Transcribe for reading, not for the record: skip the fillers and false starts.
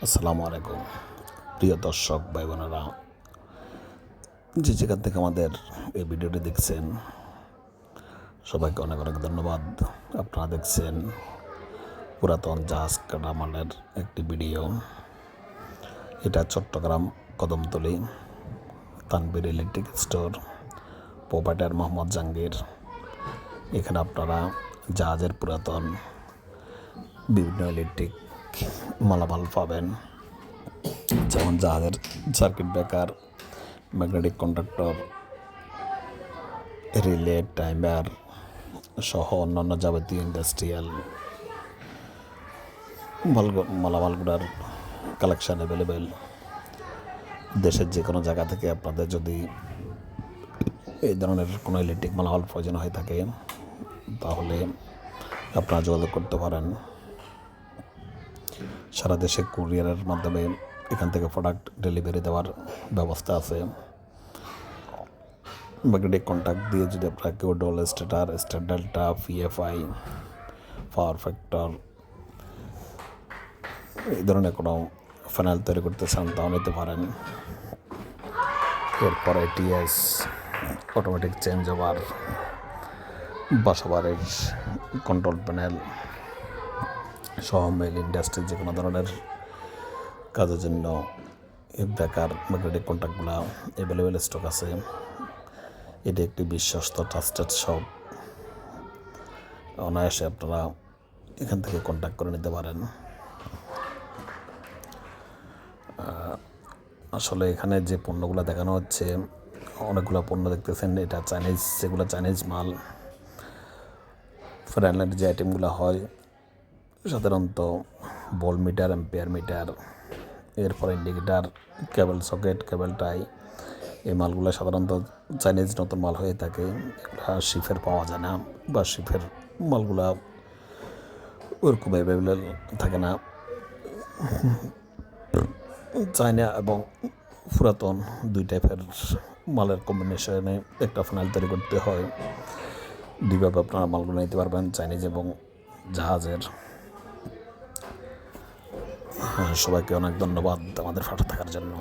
আসসালামু আলাইকুম প্রিয় দর্শক ভাই বোনেরা, যে যেখান থেকে আমাদের এই ভিডিওটি দেখছেন সবাইকে অনেক অনেক ধন্যবাদ। আপনারা দেখছেন পুরাতন জাহাজ কাটামালের একটি ভিডিও। এটা Chittagong Kadamtali Tanvir electric store, proprietor Mohammad Jahangir. এখানে আপনারা জাহাজের পুরাতন বিভিন্ন ইলেকট্রিক মালামাল পাবেন, যেমন জাহাজের circuit breaker, magnetic conductor, relay, timer সহ অন্যান্য যাবতীয় ইন্ডাস্ট্রিয়াল মালামালগুলোর কালেকশান অ্যাভেলেবেল। দেশের যে কোনো জায়গা থেকে আপনাদের যদি এই ধরনের কোনো ইলেকট্রিক মালামাল প্রয়োজন হয়ে থাকে তাহলে আপনারা যোগাযোগ করতে পারেন। সারা দেশে কুরিয়ারের মাধ্যমে এখান থেকে প্রোডাক্ট ডেলিভারি দেওয়ার ব্যবস্থা আছে। ম্যাগনেটিক কন্ট্যাক্ট দিয়ে যদি আপনারা কেউ doll star delta, PFI, power factor এই ধরনের কোনো ফাইনাল তৈরি করতে চান তাও নিতে পারেন। এরপরে টিএস, অটোমেটিক চেঞ্জ ওভার, বাসাবাড়ির কন্ট্রোল প্যানেল সহ মেল ইন্ডাস্ট্রি যে কোনো ধরনের কাজের জন্য এই ব্রেকার, ম্যাগনেটিক কন্ট্যাক্টগুলো অ্যাভেলেবেল স্টক আছে। এটি একটি বিশ্বস্ত ট্রাস্টেড শপ। অনায়াসে আপনারা এখান থেকে কন্ট্যাক্ট করে নিতে পারেন। আসলে এখানে যে পণ্যগুলো দেখানো হচ্ছে, অনেকগুলো পণ্য দেখতেছেন, এটা চাইনিজ, যেগুলো চাইনিজ মাল। ফ্রেনল্যান্ড যে আইটেমগুলো হয় সাধারণত ভোল্ট মিটার, অ্যাম্পিয়ার মিটার, এরপর ইন্ডিকেটার, কেবল সকেট, কেবল টাই, এই মালগুলো সাধারণত চাইনিজ নতুন মাল হয়ে থাকে। এগুলো শিফের পাওয়া যায় না, বা শিফের মালগুলা ওরকম অ্যাভেলেবেল থাকে না। চায়না এবং পুরাতন দুই টাইপের মালের কম্বিনেশনে একটা ফাইনাল তৈরি করতে হয়। দুইভাবে আপনারা মালগুলো নিতে পারবেন, চাইনিজ এবং জাহাজের। সবাইকে অনেক ধন্যবাদ আমাদের পাশে থাকার জন্য।